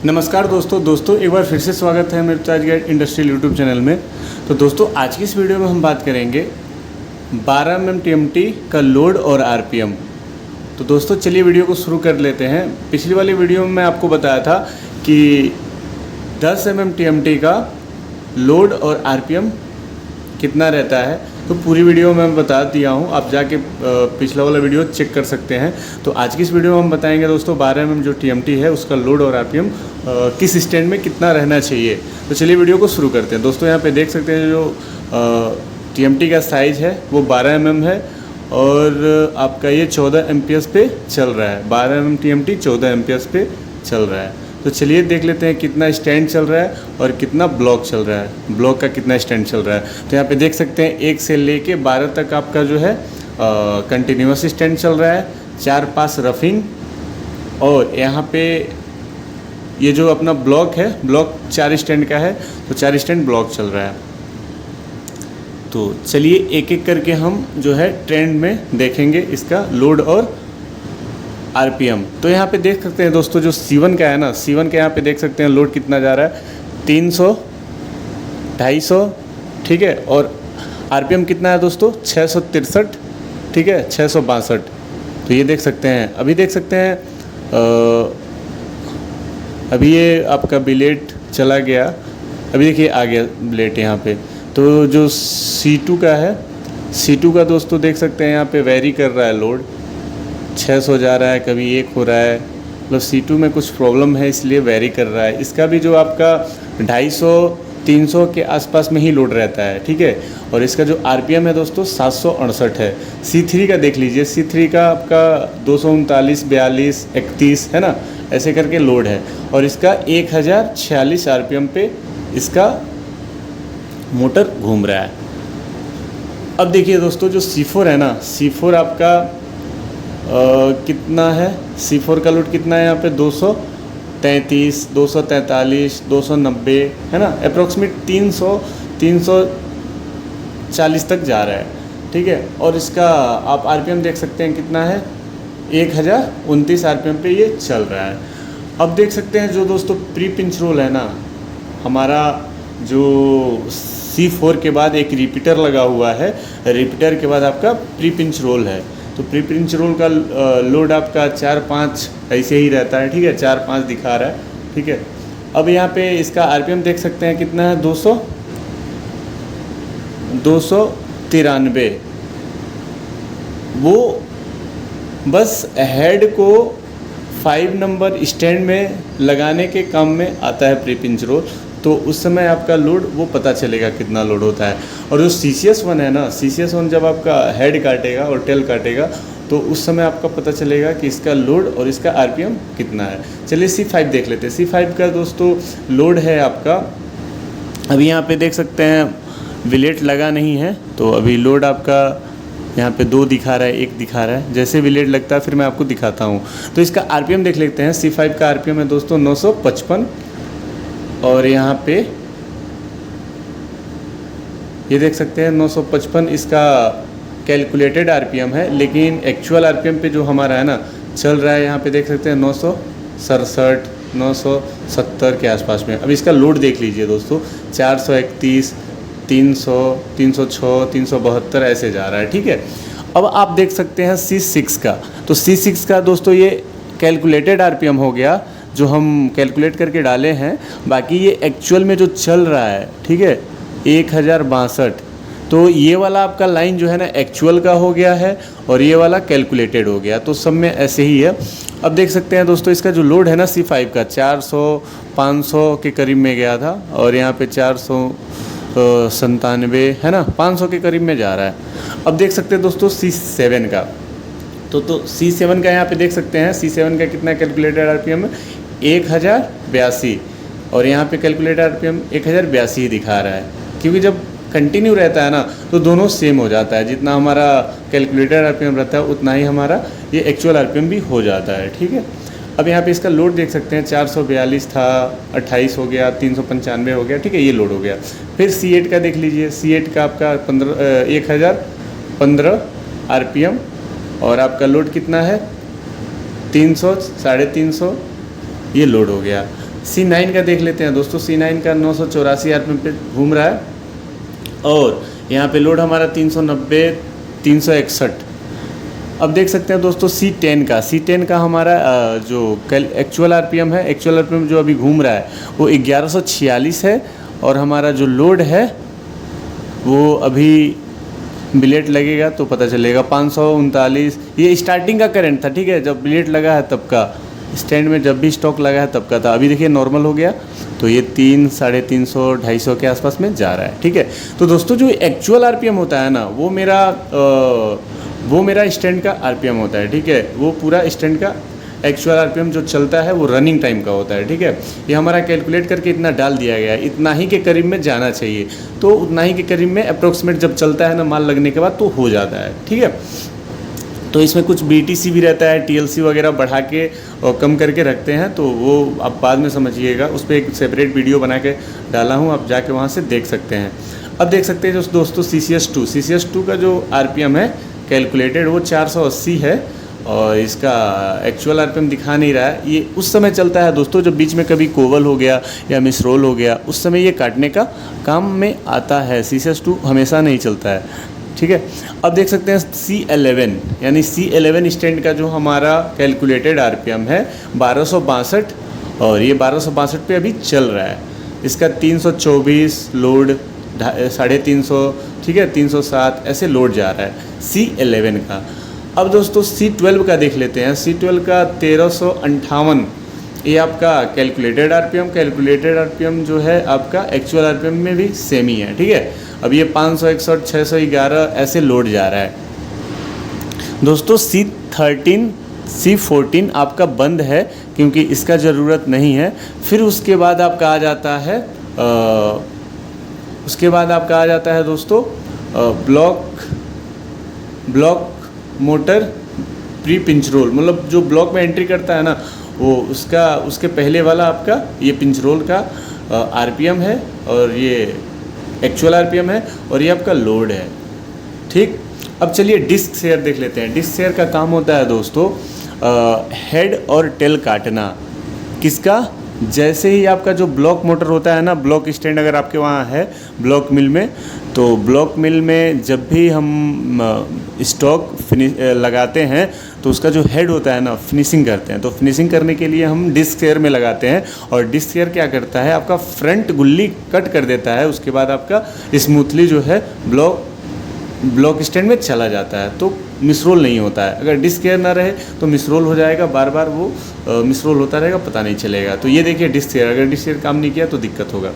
नमस्कार दोस्तों एक बार फिर से स्वागत है मेरे charge guide industrial YouTube channel में। तो दोस्तों आज की इस वीडियो में हम बात करेंगे 12 mm TMT का लोड और RPM। तो दोस्तों चलिए वीडियो को शुरू कर लेते हैं। पिछली वाली वीडियो में मैं आपको बताया था कि 10 mm TMT का लोड और RPM कितना रहता है, तो पूरी वीडियो में मैं बता दिया हूँ, आप जाके पिछला वाला वीडियो चेक कर सकते हैं। तो आज की इस वीडियो में हम बताएंगे दोस्तों 12 mm जो TMT है उसका लोड और RPM किस स्टैंड में कितना रहना चाहिए। तो चलिए वीडियो को शुरू करते हैं। दोस्तों यहाँ पे देख सकते हैं जो TMT का साइज़ है वो 12 mm है और आपका ये 14 एम्पियर्स पे चल रहा है। 12 mm TMT 14 एम्पियर्स पे चल रहा है। तो चलिए देख लेते हैं कितना स्टैंड चल रहा है और कितना ब्लॉक चल रहा है, ब्लॉक का कितना स्टैंड चल रहा है। तो यहाँ पे देख सकते हैं 1 से लेके 12 तक आपका जो है कंटिन्यूस स्टैंड चल रहा है, 4-5 रफिंग, और यहाँ पे ये जो अपना ब्लॉक है, ब्लॉक 4 स्टैंड का है तो 4 स्टैंड ब्लॉक चल रहा है। तो चलिए एक एक करके हम जो है ट्रेंड में देखेंगे इसका लोड और RPM। तो यहाँ पे देख सकते हैं दोस्तों जो C1 का है ना, C1 के यहाँ पे देख सकते हैं लोड कितना जा रहा है, 300, 250, ठीक है, और RPM कितना है दोस्तों 663, ठीक है, 662। तो ये देख सकते हैं, अभी देख सकते हैं अभी ये आपका बिलेट चला गया, अभी देखिए आ गया बिलेट यहाँ पे। तो जो C2 का है, C2 का दोस्तों देख सकते हैं यहाँ पे वेरी कर रहा है लोड, 600 जा रहा है, कभी 1 हो रहा है, मतलब C2 में कुछ प्रॉब्लम है इसलिए वेरी कर रहा है। इसका भी जो आपका 250-300 के आसपास में ही लोड रहता है, ठीक है, और इसका जो RPM है दोस्तों 768 है। C3 का देख लीजिए, C3 का आपका 239, 42, 31 है ना, ऐसे करके लोड है, और इसका 1046 RPM पे इसका मोटर घूम रहा है। अब देखिए दोस्तों जो C4 है ना, C4 आपका कितना है, C4 का लोड कितना है यहाँ पे 233, 243, 290 है ना, अप्रॉक्सीमेट 340 तक जा रहा है, ठीक है। और इसका आप RPM देख सकते हैं कितना है, 1029 RPM पे ये चल रहा है। अब देख सकते हैं जो दोस्तों प्री पिंच रोल है ना, हमारा जो C4 के बाद एक रिपीटर लगा हुआ है, रिपीटर के बाद आपका प्री पिंच रोल है। तो प्री पिंच रोल का लोड आपका 4-5 ऐसे ही रहता है, ठीक है, 4-5 दिखा रहा है, ठीक है। अब यहाँ पे इसका RPM देख सकते हैं कितना है, 293। वो बस हेड को 5 नंबर स्टैंड में लगाने के काम में आता है प्री पिंच रोल, तो उस समय आपका लोड वो पता चलेगा कितना लोड होता है। और जो CCS1 है ना, CCS1 जब आपका हेड काटेगा और टेल काटेगा तो उस समय आपका पता चलेगा कि इसका लोड और इसका RPM कितना है। चलिए C5 देख लेते हैं। C5 का दोस्तों लोड है आपका, अभी यहाँ पे देख सकते हैं विलेट लगा नहीं है, तो अभी लोड आपका यहाँ पे 2 दिखा रहा है, 1 दिखा रहा है। जैसे विलेट लगता है फिर मैं आपको दिखाता हूँ। तो इसका RPM देख लेते हैं। C5 का RPM है दोस्तों 955, और यहाँ पे ये देख सकते हैं 955 इसका कैलकुलेटेड RPM है, लेकिन एक्चुअल RPM पे जो हमारा है ना चल रहा है, यहाँ पे देख सकते हैं 967, 970 के आसपास में। अब इसका लोड देख लीजिए दोस्तों, 431, 300, 306, 372 ऐसे जा रहा है, ठीक है। अब आप देख सकते हैं C6 का, तो C6 का दोस्तों ये कैलकुलेटेड RPM हो गया जो हम कैलकुलेट करके डाले हैं, बाकी ये एक्चुअल में जो चल रहा है, ठीक है, 1062। तो ये वाला आपका लाइन जो है ना एक्चुअल का हो गया है और ये वाला कैलकुलेटेड हो गया, तो सब में ऐसे ही है। अब देख सकते हैं दोस्तों इसका जो लोड है ना C5 का 400-500 के करीब में गया था, और यहाँ पे 497 है ना, 500 के करीब में जा रहा है। अब देख सकते हैं दोस्तों C7 का, तो C7 का यहाँ पे देख सकते हैं C7 का कितना कैलकुलेटेड RPM है, 1082, और यहाँ पे कैलकुलेटेड RPM 1082 ही दिखा रहा है, क्योंकि जब कंटिन्यू रहता है ना तो दोनों सेम हो जाता है, जितना हमारा कैलकुलेटेड RPM रहता है उतना ही हमारा ये एक्चुअल RPM भी हो जाता है, ठीक है। अब यहाँ पे इसका लोड देख सकते हैं 442 था, 28 हो गया, 395 हो गया, ठीक है, ये लोड हो गया। फिर C8 का देख लीजिए, C8 का आपका 1015 RPM, और आपका लोड कितना है 300, 350, ये लोड हो गया। C9 का देख लेते हैं दोस्तों। C9 का 984 आरपीएम पे घूम रहा है और यहाँ पे लोड हमारा 390 361। अब देख सकते हैं दोस्तों C10 का हमारा जो कल एक्चुअल आरपीएम है, एक्चुअल आरपीएम जो अभी घूम रहा है वो 1146 है और हमारा जो लोड है वो अभी बिलेट लगेगा तो पता चलेगा 539। ये स्टार्टिंग का करंट था, ठीक है, जब बिलेट लगा है तब का, स्टैंड में जब भी स्टॉक लगा है तब का था। अभी देखिए नॉर्मल हो गया तो ये 300, 350, 250 के आसपास में जा रहा है, ठीक है। तो दोस्तों जो एक्चुअल आरपीएम होता है ना वो मेरा स्टैंड का आरपीएम होता है, ठीक है। वो पूरा स्टैंड का एक्चुअल आरपीएम जो चलता है वो रनिंग टाइम का होता है, ठीक है। ये हमारा कैलकुलेट करके इतना डाल दिया गया है, इतना ही के करीब में जाना चाहिए। तो उतना ही के करीब में अप्रोक्सीमेट जब चलता है ना माल लगने के बाद तो हो जाता है, ठीक है। तो इसमें कुछ BTC भी रहता है, TLC वगैरह बढ़ा के और कम करके रखते हैं, तो वो आप बाद में समझिएगा। उस पर एक सेपरेट वीडियो बना के डाला हूँ, आप जाके वहाँ से देख सकते हैं। अब देख सकते हैं जो दोस्तों CCS2 का जो आरपीएम है कैलकुलेटेड वो 480 है और इसका एक्चुअल आरपीएम दिखा नहीं रहा है। ये उस समय चलता है दोस्तों जब बीच में कभी कोवल हो गया या मिसरोल हो गया, उस समय ये काटने का काम में आता है। CCS2 हमेशा नहीं चलता है, ठीक है। अब देख सकते हैं C11 यानी C11 स्टैंड का जो हमारा कैलकुलेटेड आरपीएम है 1262 और ये 1262 पे अभी चल रहा है। इसका 324 लोड 350, ठीक है, 307 ऐसे लोड जा रहा है C11 का। अब दोस्तों C12 का देख लेते हैं। C12 का 1358, ये आपका कैलकुलेटेड आरपीएम जो है आपका एक्चुअल आरपीएम में भी सेम ही है, ठीक है। अब ये 561, 611 ऐसे लोड जा रहा है दोस्तों। C14 आपका बंद है क्योंकि इसका ज़रूरत नहीं है। फिर उसके बाद आपका आ जाता है दोस्तों block motor pre pinch roll, मतलब जो ब्लॉक में एंट्री करता है ना वो उसके पहले वाला आपका ये पिंच रोल का आरपीएम है और ये एक्चुअल आरपीएम है और ये आपका लोड है, ठीक। अब चलिए डिस्क शेयर देख लेते हैं। डिस्क शेयर का काम होता है दोस्तों हेड और टेल काटना। किसका? जैसे ही आपका जो ब्लॉक मोटर होता है ना, ब्लॉक स्टैंड अगर आपके वहाँ है ब्लॉक मिल में, तो ब्लॉक मिल में जब भी हम स्टॉक लगाते हैं तो उसका जो हेड होता है ना फिनिशिंग करते हैं। तो फिनिशिंग करने के लिए हम डिस्क शेयर में लगाते हैं और डिस्क शेयर क्या करता है, आपका फ्रंट गुल्ली कट कर देता है। उसके बाद आपका स्मूथली जो है ब्लॉक स्टैंड में चला जाता है, तो मिसरोल नहीं होता है। अगर डिस्क शेयर ना रहे तो मिसरोल हो जाएगा, बार बार वो मिसरोल होता रहेगा, पता नहीं चलेगा। तो ये देखिए डिस्क शेयर, अगर डिस्क शेयर काम नहीं किया तो दिक्कत होगा।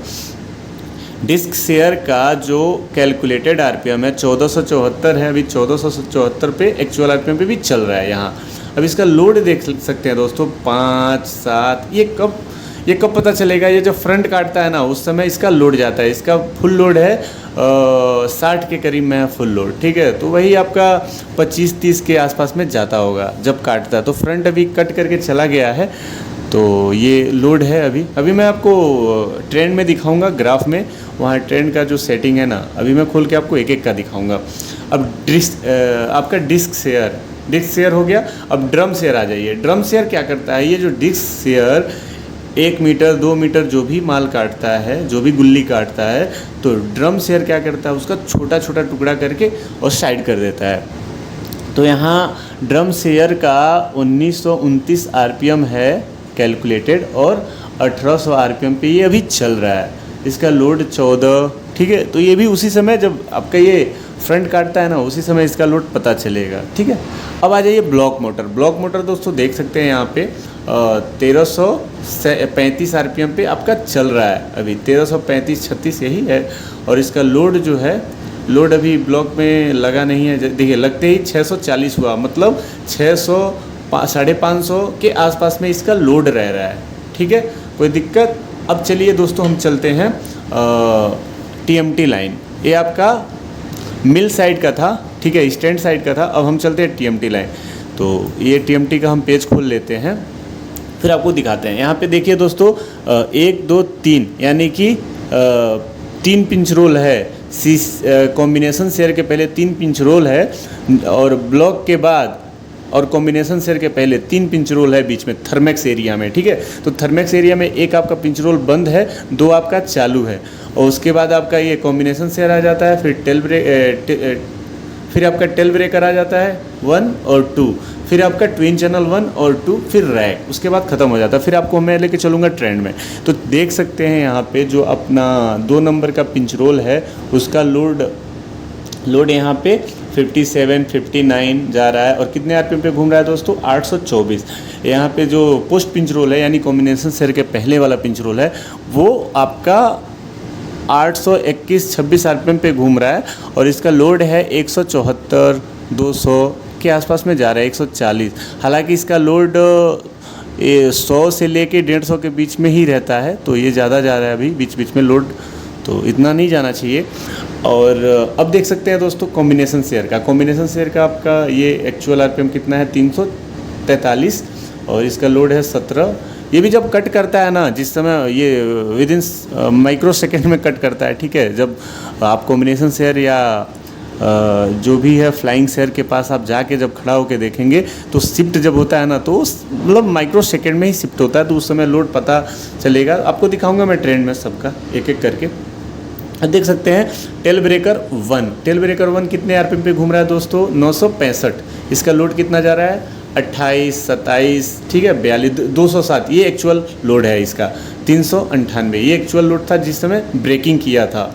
डिस्क शेयर का जो कैलकुलेटेड आरपीएम है 1474 है, अभी 1474 पे एक्चुअल आरपीएम पे भी चल रहा है यहाँ। अब इसका लोड देख सकते हैं दोस्तों 5, 7। ये कब पता चलेगा? ये जब फ्रंट काटता है ना उस समय इसका लोड जाता है। इसका फुल लोड है 60 के करीब में है फुल लोड, ठीक है। तो वही आपका 25-30 के आसपास में जाता होगा जब काटता है। तो फ्रंट अभी कट करके चला गया है तो ये लोड है। अभी मैं आपको ट्रेंड में दिखाऊंगा, ग्राफ में वहाँ ट्रेंड का जो सेटिंग है ना, अभी मैं खोल के आपको एक एक का दिखाऊंगा। अब आपका डिस्क शेयर हो गया। अब ड्रम शेयर आ जाइए। ड्रम शेयर क्या करता है, ये जो डिस्क शेयर 1 मीटर 2 मीटर जो भी माल काटता है, जो भी गुल्ली काटता है, तो ड्रम शेयर क्या करता है, उसका छोटा छोटा टुकड़ा करके और साइड कर देता है। तो यहाँ ड्रम शेयर का 1929 आरपीएम है कैलकुलेटेड और 1800 आरपीएम पे ये अभी चल रहा है। इसका लोड 14, ठीक है। तो ये भी उसी समय जब आपका ये फ्रंट काटता है ना उसी समय इसका लोड पता चलेगा, ठीक है। अब आ जाइए ब्लॉक मोटर दोस्तों देख सकते हैं यहाँ पे 1335 आरपीएम पे आपका चल रहा है। अभी 1335-36 यही है और इसका लोड जो है, लोड अभी ब्लॉक में लगा नहीं है। देखिए लगते ही 640 हुआ, मतलब 550 के आसपास में इसका लोड रह रहा है, ठीक है, कोई दिक्कत। अब चलिए दोस्तों हम चलते हैं TMT लाइन। ये आपका मिल साइड का था, ठीक है, स्टैंड साइड का था। अब हम चलते हैं TMT लाइन। तो ये TMT का हम पेज खोल लेते हैं, फिर आपको दिखाते हैं। यहाँ पे देखिए दोस्तों 1 2 3 यानी कि 3 पिंच रोल है। कॉम्बिनेशन शेयर के पहले 3 पिंच रोल है और ब्लॉक के बाद और कॉम्बिनेशन शेयर के पहले 3 पिंच रोल है बीच में थर्मेक्स एरिया में, ठीक है। तो थर्मेक्स एरिया में एक आपका पिंच रोल बंद है, 2 आपका चालू है, और उसके बाद आपका ये कॉम्बिनेशन शेयर आ जाता है, फिर आपका टेल ब्रेकर आ जाता है 1 और 2, फिर आपका ट्विन चैनल 1 और 2, फिर रैक, उसके बाद ख़त्म हो जाता है। फिर आपको मैं लेके चलूँगा ट्रेंड में। तो देख सकते हैं यहाँ पे जो अपना 2 नंबर का पिंच रोल है उसका लोड यहाँ पे 57, 59 जा रहा है, और कितने आरपीएम पे घूम रहा है दोस्तों? 824। यहाँ पे जो पोस्ट पिंच रोल है यानी कॉम्बिनेशन शेयर के पहले वाला पिंच रोल है वो आपका 821-26 आरपीएम पे घूम रहा है, और इसका लोड है 174, 200 के आसपास में जा रहा है, 140। हालांकि इसका लोड 100 से लेके 150 के बीच में ही रहता है, तो ये ज़्यादा जा रहा है अभी बीच बीच में लोड, तो इतना नहीं जाना चाहिए। और अब देख सकते हैं दोस्तों कॉम्बिनेशन शेयर का आपका ये एक्चुअल आरपीएम कितना है? 343, और इसका लोड है 17। ये भी जब कट करता है ना, जिस समय ये विद इन माइक्रो सेकेंड में कट करता है, ठीक है। जब आप कॉम्बिनेशन शेयर या जो भी है फ्लाइंग शेयर के पास आप जाके जब खड़ा होके देखेंगे तो शिफ्ट जब होता है ना, तो मतलब माइक्रो सेकेंड में ही शिफ्ट होता है, तो उस समय लोड पता चलेगा। आपको दिखाऊंगा मैं ट्रेंड में सबका एक एक करके। देख सकते हैं टेल ब्रेकर 1 कितने आरपीएम पे घूम रहा है दोस्तों? 965। इसका लोड कितना जा रहा है? 28, 27, ठीक है, 42, 207। ये एक्चुअल लोड है इसका। 398 ये एक्चुअल लोड था जिस समय ब्रेकिंग किया था,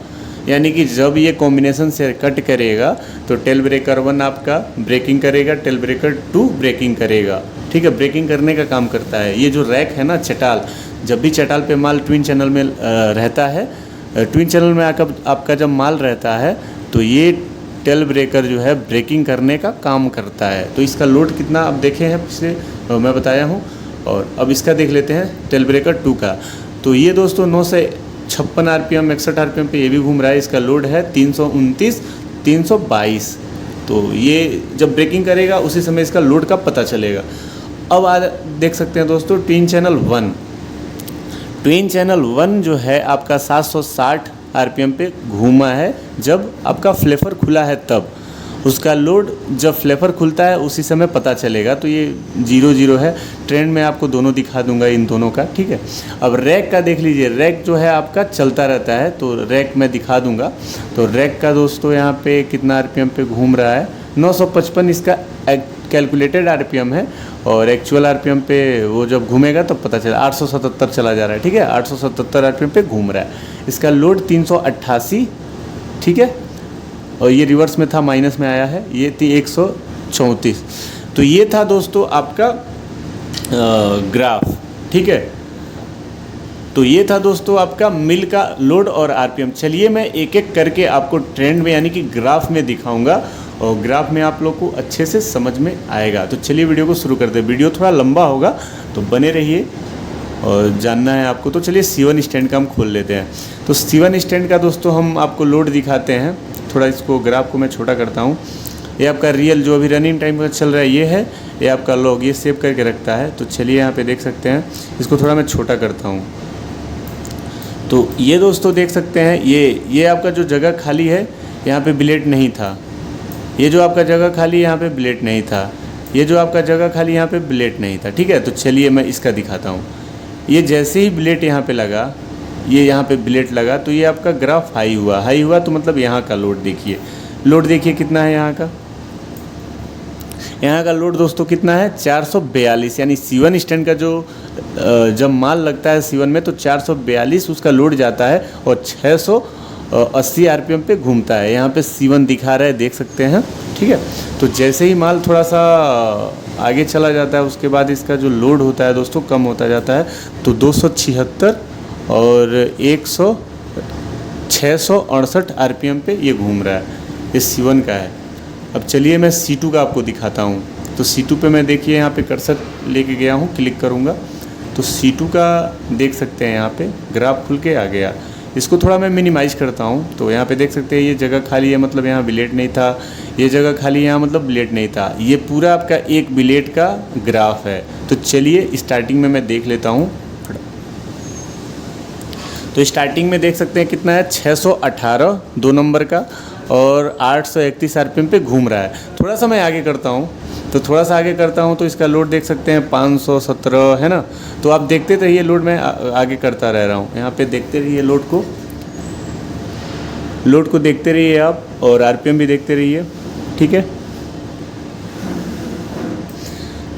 यानी कि जब ये कॉम्बिनेशन से कट करेगा तो टेल ब्रेकर 1 आपका ब्रेकिंग करेगा, टेल ब्रेकर 2 ब्रेकिंग करेगा, ठीक है, ब्रेकिंग करने का काम करता है। ये जो रैक है ना, चटाल, जब भी चटाल पे माल ट्विन चैनल में रहता है, ट्विन चैनल में आपका जब माल रहता है तो ये टेल ब्रेकर जो है ब्रेकिंग करने का काम करता है। तो इसका लोड कितना आप देखे हैं पिछले मैं बताया हूँ। और अब इसका देख लेते हैं टेल ब्रेकर 2 का। तो ये दोस्तों 956 आरपीएम 61 आरपीएम पे ये भी घूम रहा है। इसका लोड है 329, 322। तो ये जब ब्रेकिंग करेगा उसी समय इसका लोड का पता चलेगा। अब आज देख सकते हैं दोस्तों ट्विन चैनल 1 जो है आपका 760 आरपीएम पे घूमा है जब आपका फ्लेपर खुला है, तब उसका लोड जब फ्लेपर खुलता है उसी समय पता चलेगा। तो ये 00 है। ट्रेंड में आपको दोनों दिखा दूंगा, इन दोनों का, ठीक है। अब रैक का देख लीजिए, रैक जो है आपका चलता रहता है, तो रैक मैं दिखा दूंगा। तो रैक का दोस्तों यहाँ पे कितना आरपीएम पे घूम रहा है? 955 इसका कैलकुलेटेड आरपीएम है, और एक्चुअल आरपीएम पे वो जब घूमेगा तब पता चला 877 चला जा रहा है, ठीक है। 877 आरपीएम पे घूम रहा है। इसका लोड 388, ठीक है, और ये रिवर्स में था, माइनस में आया है, ये थी 134। तो ये था दोस्तों आपका ग्राफ, ठीक है। तो ये था दोस्तों आपका मिल का लोड और आरपीएम। चलिए मैं एक एक करके आपको ट्रेंड में यानी कि ग्राफ में दिखाऊंगा, और ग्राफ में आप लोग को अच्छे से समझ में आएगा। तो चलिए वीडियो को शुरू करते हैं। वीडियो थोड़ा लंबा होगा तो बने रहिए, और जानना है आपको। तो चलिए C1 स्टैंड का हम खोल लेते हैं। तो C1 स्टैंड का दोस्तों हम आपको लोड दिखाते हैं। थोड़ा इसको ग्राफ को मैं छोटा करता हूँ। ये आपका रियल जो अभी रनिंग टाइम का चल रहा है ये है, ये आपका लॉग, ये सेव करके रखता है। तो चलिए यहाँ पे देख सकते हैं, इसको थोड़ा मैं छोटा करता हूँ। तो ये दोस्तों देख सकते हैं, ये आपका जो जगह खाली है यहाँ पे बिलेट नहीं था। ये जो आपका जगह खाली यहाँ पे बिलेट नहीं था। ये जो आपका जगह खाली यहाँ पे बिलेट नहीं था, ठीक है। तो चलिए मैं इसका दिखाता हूँ। ये जैसे ही बिलेट यहाँ पे लगा, ये यहाँ पे बिलेट लगा, तो ये आपका ग्राफ हाई हुआ तो मतलब यहाँ का लोड देखिए कितना है यहाँ का लोड दोस्तों कितना है? 442। यानी C1 स्टैंड का जो जब माल लगता है C1 में तो 442 उसका लोड जाता है, और 680 आरपीएम पे घूमता है। यहाँ पे C1 दिखा रहा है, देख सकते हैं, ठीक है। तो जैसे ही माल थोड़ा सा आगे चला जाता है उसके बाद इसका जो लोड होता है दोस्तों कम होता जाता है। तो 276 और 668 आरपीएम पे ये घूम रहा है। ये C1 का है। अब चलिए मैं C2 का आपको दिखाता हूँ। तो C2 पे मैं देखिए यहाँ पे कर्सर लेके गया हूँ, क्लिक करूँगा तो C2 का देख सकते हैं यहाँ पे ग्राफ खुल के आ गया। इसको थोड़ा मैं मिनिमाइज़ करता हूँ। तो यहाँ पे देख सकते हैं ये जगह खाली है, मतलब यहाँ बिलेट नहीं था। ये जगह खाली यहाँ मतलब बिलेट नहीं था। ये पूरा आपका एक बिलेट का ग्राफ है। तो चलिए स्टार्टिंग में मैं देख लेता हूँ। तो स्टार्टिंग में देख सकते हैं कितना है? 618 2 नंबर का, और 831 आरपीएम पे घूम रहा है। थोड़ा सा मैं आगे करता हूँ, तो थोड़ा सा आगे करता हूँ तो इसका लोड देख सकते हैं 517 है ना। तो आप देखते रहिए लोड, मैं आगे करता रह रहा हूँ। यहाँ पे देखते रहिए लोड को देखते रहिए आप, और आरपीएम भी देखते रहिए, ठीक है।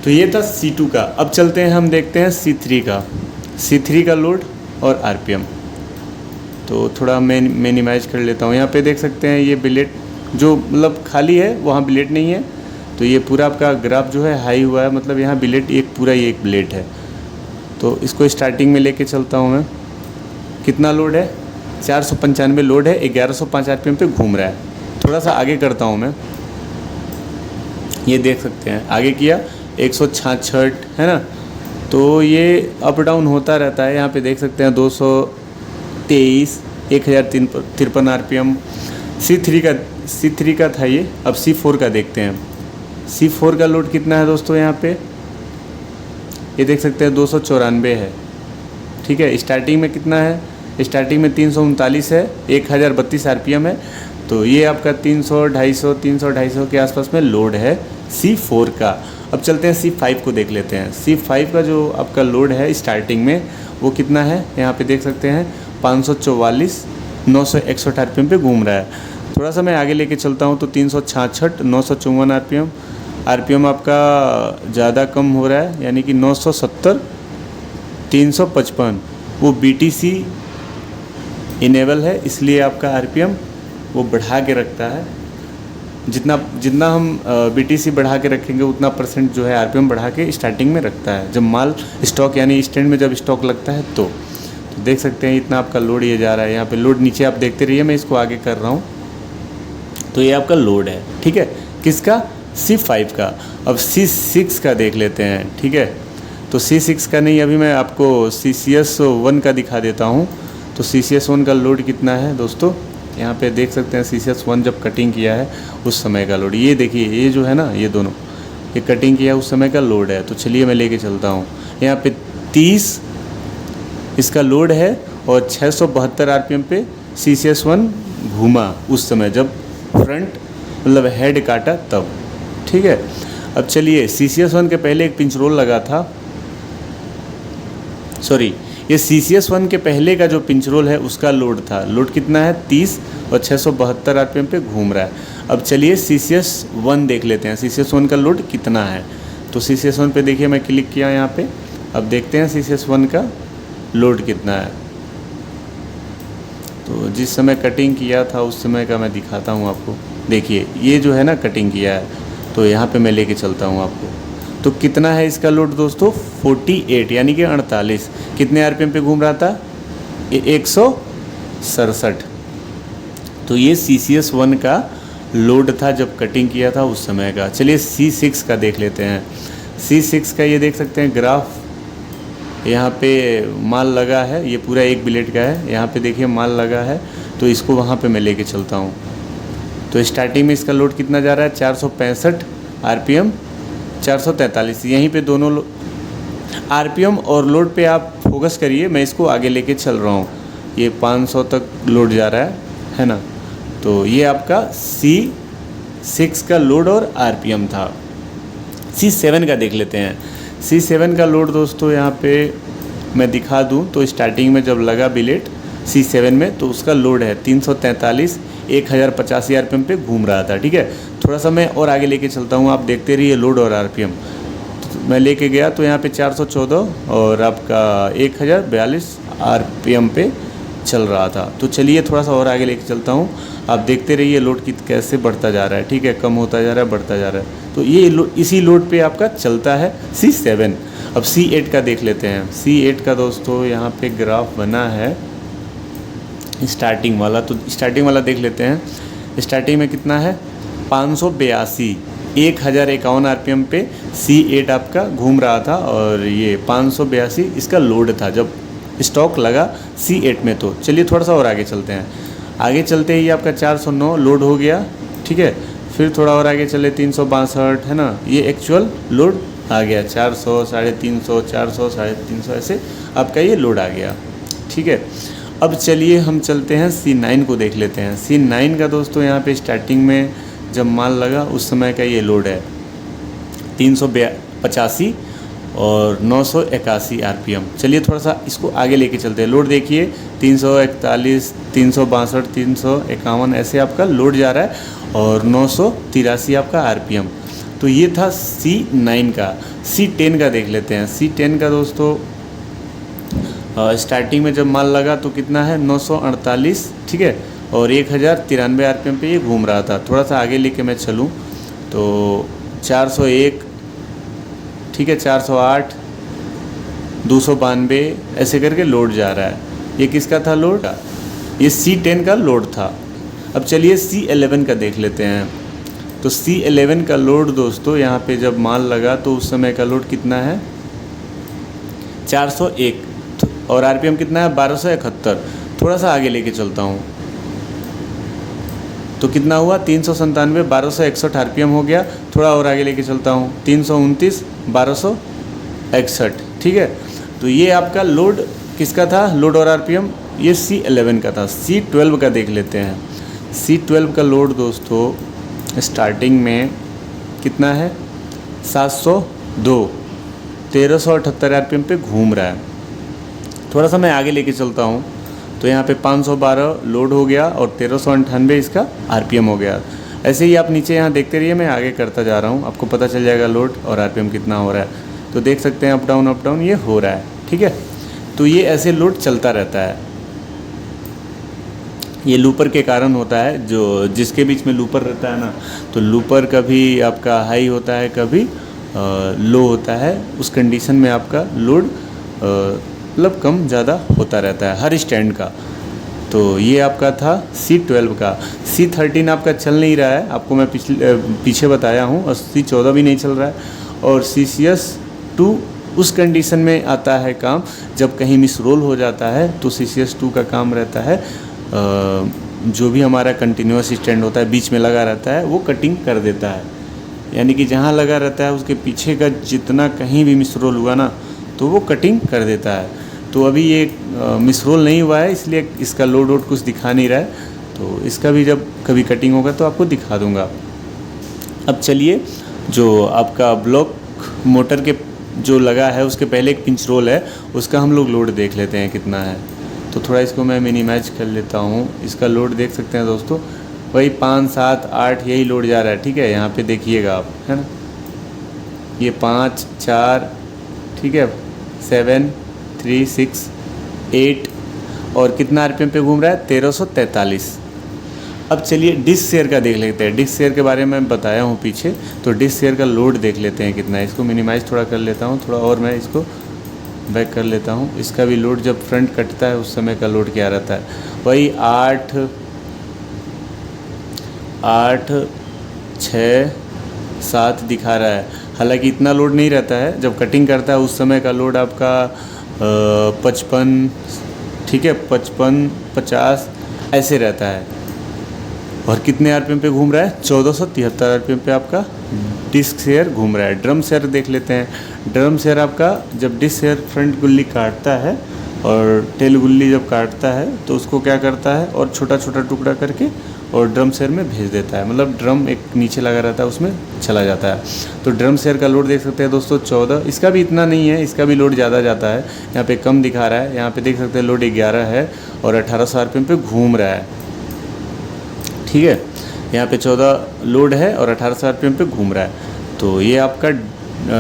तो ये था C2 का। अब चलते हैं हम देखते हैं C3 का लोड और आरपीएम। तो थोड़ा मैं मिनिमाइज कर लेता हूँ। यहाँ पे देख सकते हैं ये बिलेट जो मतलब खाली है, वहाँ बिलेट नहीं है। तो ये पूरा आपका ग्राफ जो है हाई हुआ है, मतलब यहाँ बिलेट पूरा एक बिलेट है। तो इसको स्टार्टिंग में लेके चलता हूँ मैं। कितना लोड है? 495 लोड है, 1105 आरपीएम पे घूम रहा है। थोड़ा सा आगे करता हूँ मैं, ये देख सकते हैं आगे किया 166 है ना। तो ये अप डाउन होता रहता है। यहाँ पे देख सकते हैं 223, 1053 आरपीएम C3 का था ये। अब C4 का देखते हैं। C4 का लोड कितना है दोस्तों? यहाँ पे ये देख सकते हैं 294 है, ठीक है। स्टार्टिंग में कितना है? स्टार्टिंग में 339 है, 1032 आरपीएम है। तो ये आपका 300-250 के आसपास में लोड है C4 का। अब चलते हैं C5 को देख लेते हैं। C5 का जो आपका लोड है स्टार्टिंग में वो कितना है? यहाँ पे देख सकते हैं 544, 961 आरपीएम पे घूम रहा है। थोड़ा सा मैं आगे लेके चलता हूँ तो 366, 954 आरपीएम आपका ज़्यादा कम हो रहा है, यानी कि 970, 355। वो BTC इनेबल है, इसलिए आपका आरपीएम वो बढ़ा के रखता है। जितना हम BTC बढ़ा के रखेंगे उतना परसेंट जो है आरपीएम बढ़ा के स्टार्टिंग में रखता है, जब माल स्टॉक यानी स्टैंड में जब स्टॉक लगता है तो देख सकते हैं इतना आपका लोड ये जा रहा है। यहाँ पे लोड नीचे आप देखते रहिए, मैं इसको आगे कर रहा हूँ। तो ये आपका लोड है, ठीक है। किसका? C5 का। अब C6 का देख लेते हैं, ठीक है। तो C6 का नहीं, अभी मैं आपको CCS1 का दिखा देता हूँ। तो CCS1 का लोड कितना है दोस्तों? यहाँ पे देख सकते हैं CCS1 जब कटिंग किया है उस समय का लोड। ये देखिए, ये जो है ना, ये दोनों ये कटिंग किया उस समय का लोड है। तो चलिए मैं लेके चलता हूँ। यहाँ पे 30 इसका लोड है और 672 आरपीएम पे CCS1 घूमा उस समय, जब फ्रंट मतलब हेड काटा तब, ठीक है। अब चलिए CCS1 के पहले एक पिंच रोल लगा था, सॉरी, ये CCS1 के पहले का जो पिंच रोल है उसका लोड था। लोड कितना है? 30 और 672 आरपीएम पे घूम रहा है। अब चलिए CCS1 देख लेते हैं, CCS1 का लोड कितना है। तो CCS1 पे देखिए, मैं क्लिक किया यहाँ पे। अब देखते हैं CCS1 का लोड कितना है। तो जिस समय कटिंग किया था उस समय का मैं दिखाता हूँ आपको। देखिए ये जो है ना कटिंग किया है, तो यहाँ पे मैं लेके चलता हूँ आपको। तो कितना है इसका लोड दोस्तों? 48 यानी कि 48। कितने आरपीएम पे घूम रहा था? 167। तो ये CCS1 का लोड था जब कटिंग किया था उस समय का। चलिए C6 का देख लेते हैं। C6 का ये देख सकते हैं ग्राफ, यहाँ पे माल लगा है, ये पूरा एक बिलेट का है। यहाँ पे देखिए माल लगा है, तो इसको वहाँ पे मैं लेके चलता हूँ। तो स्टार्टिंग में इसका लोड कितना जा रहा है? 465 आरपीएम, 443। यहीं पे दोनों आरपीएम और लोड पे आप फोकस करिए, मैं इसको आगे लेके चल रहा हूँ। ये 500 तक लोड जा रहा है ना। तो ये आपका C6 का लोड और आरपीएम था। C7 का देख लेते हैं। C7 का लोड दोस्तों यहाँ पे मैं दिखा दूँ तो स्टार्टिंग में जब लगा बिलेट C7 में, तो उसका लोड है 343, 1085 आरपीएम पे घूम रहा था, ठीक है। थोड़ा सा मैं और आगे लेके चलता हूँ, आप देखते रहिए लोड और आरपीएम। तो मैं लेके गया तो यहाँ पे 414 और आपका 1042 आरपीएम पे चल रहा था। तो चलिए थोड़ा सा और आगे लेके चलता हूँ, आप देखते रहिए लोड की कैसे बढ़ता जा रहा है, ठीक है। कम होता जा रहा है, बढ़ता जा रहा है। तो ये इसी लोड पे आपका चलता है C7। अब C8 का देख लेते हैं। C8 का दोस्तों यहाँ पे ग्राफ बना है स्टार्टिंग वाला, तो स्टार्टिंग वाला देख लेते हैं। स्टार्टिंग में कितना है? 582, 1051 आरपीएम पे C8 आपका घूम रहा था, और ये 582 इसका लोड था जब स्टॉक लगा C8 में। तो चलिए थोड़ा सा और आगे चलते हैं। आगे चलते ही आपका 409 लोड हो गया, ठीक है। फिर थोड़ा और आगे चले 362 है ना, ये एक्चुअल लोड आ गया। 400, 350, 400, 350 ऐसे आपका ये लोड आ गया, ठीक है। अब चलिए हम चलते हैं C9 को देख लेते हैं। C9 का दोस्तों यहाँ पे स्टार्टिंग में जब माल लगा उस समय का ये लोड है 385 और 981 RPM। चलिए थोड़ा सा इसको आगे लेके चलते हैं। लोड देखिए 341, 362, 351 ऐसे आपका लोड जा रहा है और 983 आपका RPM। तो ये था C9 का। C10 का देख लेते हैं। C10 का दोस्तों स्टार्टिंग में जब माल लगा तो कितना है 948, ठीक है, और 1093 RPM पे ये घूम रहा था। थोड़ा सा आगे लेके मैं चलूँ तो 401, ठीक है, 408, 292 ऐसे करके लोड जा रहा है। ये किसका था लोड? ये C10 का लोड था। अब चलिए C11 का देख लेते हैं। तो C11 का लोड दोस्तों यहाँ पे जब माल लगा तो उस समय का लोड कितना है 401 और RPM कितना है 1271। थोड़ा सा आगे लेके चलता हूँ तो कितना हुआ 397, 1261 RPM हो गया। थोड़ा और आगे लेके चलता हूँ 329, 1261, ठीक है। तो ये आपका लोड किसका था, लोड और RPM? ये C11 का था। C12 का देख लेते हैं। C12 का लोड दोस्तों स्टार्टिंग में कितना है 702, 1378 RPM पे घूम रहा है। थोड़ा सा मैं आगे लेके चलता हूँ तो यहाँ पे 512 लोड हो गया और 1398 इसका RPM हो गया। ऐसे ही आप नीचे यहाँ देखते रहिए, मैं आगे करता जा रहा हूँ, आपको पता चल जाएगा लोड और RPM कितना हो रहा है। तो देख सकते हैं अप डाउन ये हो रहा है, ठीक है। तो ये ऐसे लोड चलता रहता है। ये लूपर के कारण होता है, जो जिसके बीच में लूपर रहता है ना, तो लूपर कभी आपका हाई होता है, कभी लो होता है। उस कंडीशन में आपका लोड मतलब कम ज़्यादा होता रहता है हर स्टैंड का। तो ये आपका था C12 का। C13 आपका चल नहीं रहा है, आपको मैं पीछे बताया हूँ, और C14 भी नहीं चल रहा है। और CCS2 उस कंडीशन में आता है काम जब कहीं मिस रोल हो जाता है। तो CCS2 का काम रहता है जो भी हमारा कंटिन्यूस स्टैंड होता है बीच में लगा रहता है वो कटिंग कर देता है। यानी कि जहाँ लगा रहता है उसके पीछे का जितना कहीं भी मिस रोल हुआ ना तो वो कटिंग कर देता है। तो अभी ये मिस रोल नहीं हुआ है इसलिए इसका लोड वोड कुछ दिखा नहीं रहा है। तो इसका भी जब कभी कटिंग होगा तो आपको दिखा दूंगा। अब चलिए जो आपका ब्लॉक मोटर के जो लगा है उसके पहले एक पिंच रोल है, उसका हम लोग लोड देख लेते हैं कितना है। तो थोड़ा इसको मैं मिनिमाइज कर लेता हूँ। इसका लोड देख सकते हैं दोस्तों, वही 5, 7, 8 यही लोड जा रहा है, ठीक है। यहाँ पे देखिएगा आप, है ना, ये 5, 4, ठीक है, 7, 3, 6, 8 और कितना RPM पे घूम रहा है 1343। अब चलिए डिस्क शेयर का देख लेते हैं। डिस्क शेयर के बारे में बताया हूँ पीछे, तो डिस्क शेयर का लोड देख लेते हैं कितना है। इसको मिनिमाइज थोड़ा कर लेता हूँ, थोड़ा और मैं इसको बैक कर लेता हूँ। इसका भी लोड जब फ्रंट कटता है उस समय का लोड क्या रहता है, वही 8, 6, 7 दिखा रहा है। हालांकि इतना लोड नहीं रहता है, जब कटिंग करता है उस समय का लोड आपका 55, ठीक है, 55, 50 ऐसे रहता है। और कितने RPM पे घूम रहा है 1473 RPM पे आपका डिस्क शेयर घूम रहा है। ड्रम शेयर देख लेते हैं। ड्रम शेयर आपका जब डिस्क शेयर फ्रंट गुल्ली काटता है और टेल गुल्ली जब काटता है तो उसको क्या करता है और छोटा छोटा टुकड़ा करके और ड्रम शेयर में भेज देता है। मतलब ड्रम एक नीचे लगा रहता है उसमें चला जाता है। तो ड्रम शेयर का लोड देख सकते हैं दोस्तों 14। इसका भी इतना नहीं है, इसका भी लोड ज़्यादा जाता है, यहाँ पे कम दिखा रहा है। यहाँ पे देख सकते हैं लोड 11 है और 1800 RPM पे घूम रहा है, ठीक है। यहाँ पे 14 लोड है और 1800 RPM पे घूम रहा है। तो ये आपका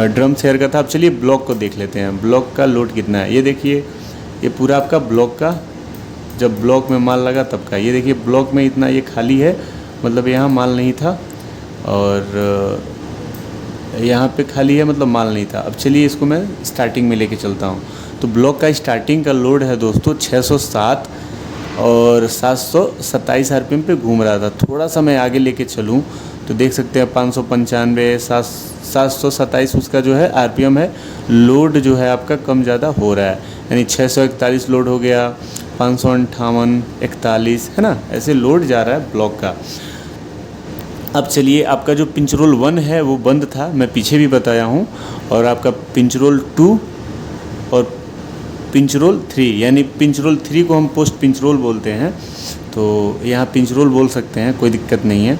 ड्रम शेयर का था। अब चलिए ब्लॉक को देख लेते हैं। ब्लॉक का लोड कितना है ये देखिए, ये पूरा आपका ब्लॉक का जब ब्लॉक में माल लगा तब का। ये देखिए ब्लॉक में इतना ये खाली है, मतलब यहाँ माल नहीं था और यहाँ पे खाली है, मतलब माल नहीं था। अब चलिए इसको मैं स्टार्टिंग में लेके चलता हूँ। तो ब्लॉक का स्टार्टिंग का लोड है दोस्तों 607 और 727 RPM पे घूम रहा था। थोड़ा सा मैं आगे लेके चलूँ तो देख सकते हैं 595, 727 उसका जो है RPM है। लोड जो है आपका कम ज़्यादा हो रहा है, यानी 641 लोड हो गया, 558, 41, है ना, ऐसे लोड जा रहा है ब्लॉक का। अब चलिए आपका जो पिंच रोल 1 है वो बंद था, मैं पीछे भी बताया हूँ, और आपका पिंच रोल 2 और पिंच रोल 3, यानी पिंच रोल 3 को हम पोस्ट पिंच रोल बोलते हैं, तो यहाँ पिंच रोल बोल सकते हैं, कोई दिक्कत नहीं है।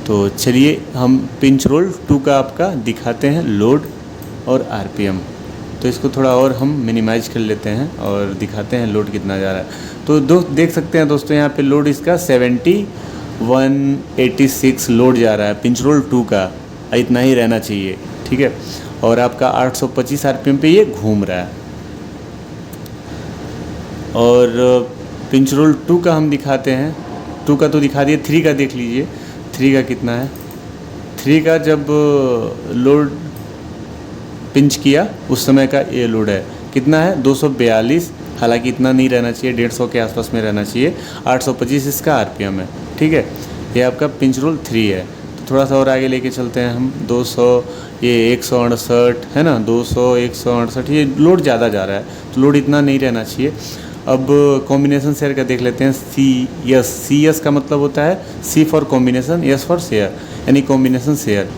तो चलिए हम पिंच रोल 2 का आपका दिखाते हैं लोड और आरपीएम। तो इसको थोड़ा और हम मिनिमाइज कर लेते हैं और दिखाते हैं लोड कितना जा रहा है। तो देख सकते हैं दोस्तों, यहाँ पे लोड इसका 7186 लोड जा रहा है पिंच रोल 2 का, इतना ही रहना चाहिए, ठीक है। और आपका 825 आरपीएम पे ये घूम रहा है। और पिंच रोल 2 का हम दिखाते हैं, 2 का तो दिखा दिए, 3 का देख लीजिए, 3 का कितना है। 3 का जब लोड पिंच किया उस समय का ये लोड है, कितना है 242, हालांकि इतना नहीं रहना चाहिए, 150 के आसपास में रहना चाहिए। 825 इसका आरपीएम है, ठीक है। ये आपका पिंच रोल 3 है। तो थोड़ा सा और आगे लेके चलते हैं हम, 200, ये 168 है ना, 200 168, ये लोड ज़्यादा जा रहा है, तो लोड इतना नहीं रहना चाहिए। अब कॉम्बिनेशन शेयर का देख लेते हैं, सी एस का मतलब होता है C for combination, S for share, यानी कॉम्बिनेशन शेयर।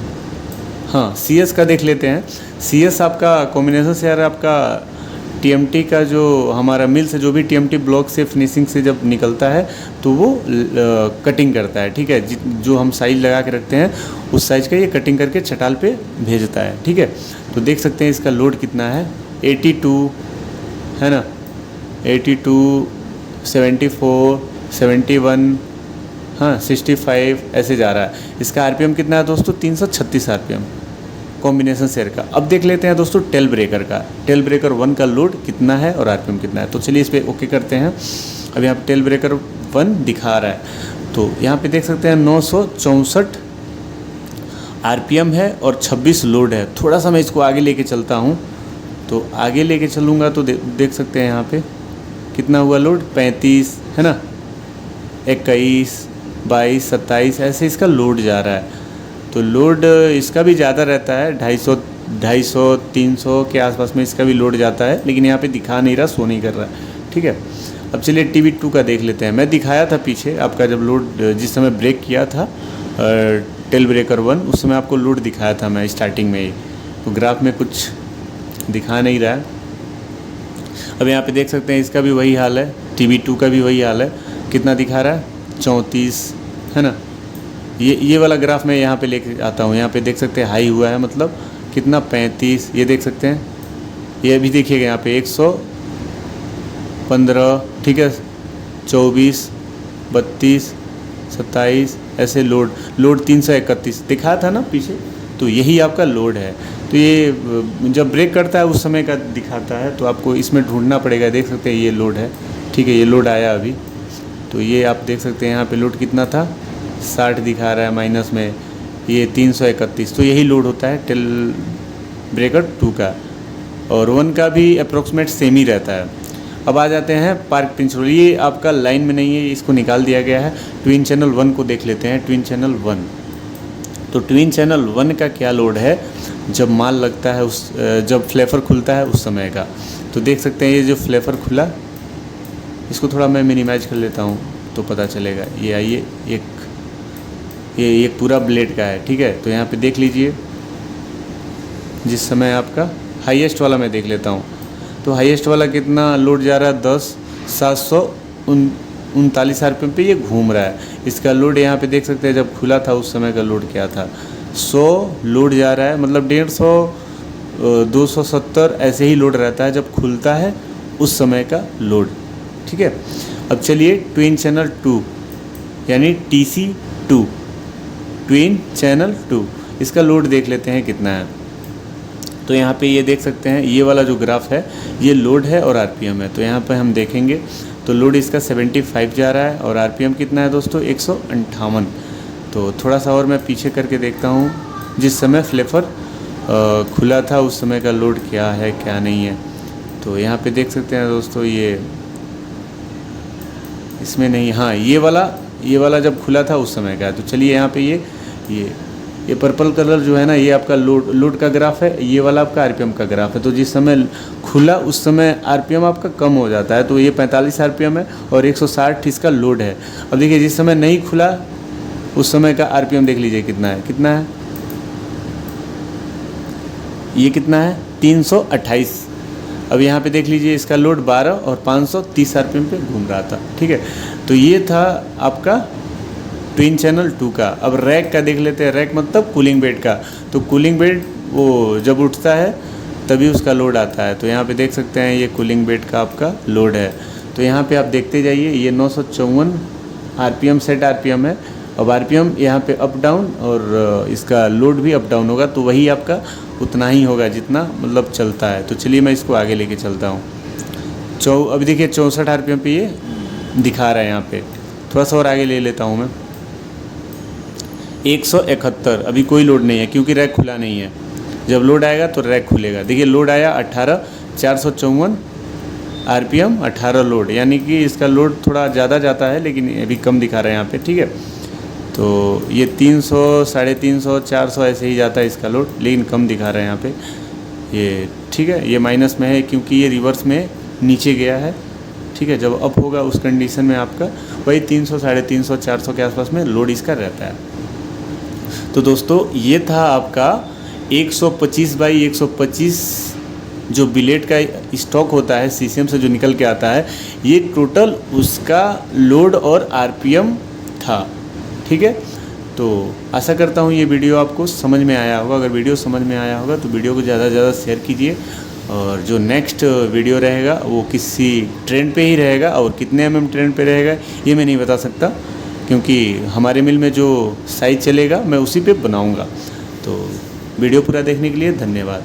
हाँ, सी एस का देख लेते हैं। सी एस आपका कॉम्बिनेशन शेयर आपका टीएमटी का, जो हमारा मिल से जो भी टीएमटी ब्लॉक से फिनिशिंग से जब निकलता है तो वो कटिंग करता है, ठीक है। जो हम साइज लगा के रखते हैं उस साइज का ये कटिंग करके चटाल पे भेजता है, ठीक है। तो देख सकते हैं इसका लोड कितना है, 82 है ना, 82, 74, 71, हाँ 65 ऐसे जा रहा है। इसका आरपीएम कितना है दोस्तों, 336 आरपीएम कॉम्बिनेशन शेयर का। अब देख लेते हैं दोस्तों टेल ब्रेकर का, टेल ब्रेकर 1 का लोड कितना है और आरपीएम कितना है। तो चलिए इस पर ओके करते हैं। अब यहाँ पे टेल ब्रेकर 1 दिखा रहा है, तो यहाँ पे देख सकते हैं 964 आरपीएम है और 26 लोड है। थोड़ा सा मैं इसको आगे लेके चलता हूँ, तो आगे लेके चलूँगा तो देख सकते हैं यहाँ पे कितना हुआ लोड, 35 है ना, 21, 22, 27 ऐसे इसका लोड जा रहा है। तो लोड इसका भी ज़्यादा रहता है, 250, 300 के आसपास में इसका भी लोड जाता है, लेकिन यहाँ पे दिखा नहीं रहा, शो नहीं कर रहा है, ठीक है। अब चलिए टीवी 2 का देख लेते हैं। मैं दिखाया था पीछे आपका, जब लोड जिस समय ब्रेक किया था टेल ब्रेकर 1, उस समय आपको लोड दिखाया था मैं स्टार्टिंग में ही, तो ग्राफ में कुछ दिखा नहीं रहा है। अब यहाँ पे देख सकते हैं इसका भी वही हाल है, टीवी 2 का भी वही हाल है। कितना दिखा रहा है, 34 है ना। ये वाला ग्राफ मैं यहाँ पे लेके आता हूँ, यहाँ पे देख सकते हैं हाई हुआ है, मतलब कितना 35, ये देख सकते हैं। ये अभी देखिएगा यहाँ पे 115, ठीक है, 24, 32, 27 ऐसे लोड 331 दिखाया था ना पीछे, तो यही आपका लोड है। तो ये जब ब्रेक करता है उस समय का दिखाता है, तो आपको इसमें ढूंढना पड़ेगा। देख सकते हैं ये लोड है, ठीक है, ये लोड आया अभी। तो ये आप देख सकते हैं यहाँ पे लोड कितना था, 60 दिखा रहा है माइनस में, ये 331। तो यही लोड होता है टेल ब्रेकर 2 का, और 1 का भी अप्रोक्सीमेट सेम ही रहता है। अब आ जाते हैं पार्क पिंच रोल, ये आपका लाइन में नहीं है, इसको निकाल दिया गया है। ट्विन चैनल 1 को देख लेते हैं, ट्विन चैनल 1। तो ट्विन चैनल 1 का क्या लोड है, जब माल लगता है उस, जब फ्लेपर खुलता है उस समय का। तो देख सकते हैं ये जो फ्लेपर खुला, इसको थोड़ा मैं मिनिमाइज कर लेता हूँ तो पता चलेगा। ये आइए, ये पूरा ब्लेड का है, ठीक है। तो यहाँ पे देख लीजिए, जिस समय आपका हाईएस्ट वाला मैं देख लेता हूँ, तो हाईएस्ट वाला कितना लोड जा रहा है, 10,739 आरपीएम पे ये घूम रहा है। इसका लोड यहाँ पे देख सकते हैं, जब खुला था उस समय का लोड क्या था, 100 लोड जा रहा है, मतलब 150, 270 ऐसे ही लोड रहता है जब खुलता है उस समय का लोड, ठीक है। अब चलिए ट्विन चैनल 2 यानी TC2, ट्विन चैनल 2, इसका लोड देख लेते हैं कितना है। तो यहाँ पे ये देख सकते हैं, ये वाला जो ग्राफ है ये लोड है और आरपीएम है। तो यहाँ पे हम देखेंगे तो लोड इसका 75 जा रहा है और आरपीएम कितना है दोस्तों, 158। तो थोड़ा सा और मैं पीछे करके देखता हूँ, जिस समय फ्लेपर खुला था उस समय का लोड क्या है क्या नहीं है। तो यहाँ पे देख सकते हैं दोस्तों, ये इसमें नहीं, हाँ ये वाला जब खुला था उस समय का है। तो चलिए यहाँ पे ये पर्पल कलर जो है ना, ये आपका लोड का ग्राफ है, ये वाला आपका आरपीएम का ग्राफ है। तो जिस समय खुला उस समय आरपीएम आपका कम हो जाता है, तो ये 45 आरपीएम है और 160 इसका लोड है। अब देखिए जिस समय नहीं खुला उस समय का आरपीएम देख लीजिए कितना है, ये कितना है 328। अब यहाँ पे देख लीजिए इसका लोड 12 और 530 आरपीएम पे घूम रहा था। ठीक है, तो ये था आपका ट्विन चैनल 2 का। अब रैक का देख लेते हैं। रैक मतलब कूलिंग बेड का। तो कूलिंग बेड वो जब उठता है तभी उसका लोड आता है। तो यहाँ पे देख सकते हैं ये कूलिंग बेड का आपका लोड है। तो यहाँ पे आप देखते जाइए, ये 954 आरपीएम सेट आरपीएम है। अब आरपीएम यहाँ पे अप डाउन और इसका लोड भी अप डाउन होगा, तो वही आपका उतना ही होगा जितना मतलब चलता है। तो चलिए मैं इसको आगे लेके चलता हूँ। अभी देखिए 64 आरपीएम पे ये दिखा रहा है। यहाँ पे थोड़ा सा और आगे ले लेता हूँ मैं। 171 अभी कोई लोड नहीं है क्योंकि रैक खुला नहीं है। जब लोड आएगा तो रैक खुलेगा। देखिए लोड आया 18, 454 आरपीएम 18 लोड, यानी कि इसका लोड थोड़ा ज़्यादा जाता है लेकिन अभी कम दिखा रहा है यहाँ पे। ठीक है, तो ये 300, 350, 400 ऐसे ही जाता है इसका लोड, लेकिन कम दिखा रहा है यहाँ पे ये। ठीक है, ये माइनस में है क्योंकि ये रिवर्स में नीचे गया है। ठीक है, जब अप होगा उस कंडीशन में आपका वही 300, 350, 400 के आसपास में लोड इसका रहता है। तो दोस्तों ये था आपका 125/125 जो बिलेट का स्टॉक होता है सीसीएम से जो निकल के आता है, ये टोटल उसका लोड और आरपीएम था। ठीक है, तो आशा करता हूँ ये वीडियो आपको समझ में आया होगा। अगर वीडियो समझ में आया होगा तो वीडियो को ज़्यादा से ज़्यादा शेयर कीजिए। और जो नेक्स्ट वीडियो रहेगा वो किसी ट्रेंड पे ही रहेगा, और कितने mm ट्रेंड पे रहेगा ये मैं नहीं बता सकता क्योंकि हमारे मिल में जो साइज चलेगा मैं उसी पे बनाऊँगा। तो वीडियो पूरा देखने के लिए धन्यवाद।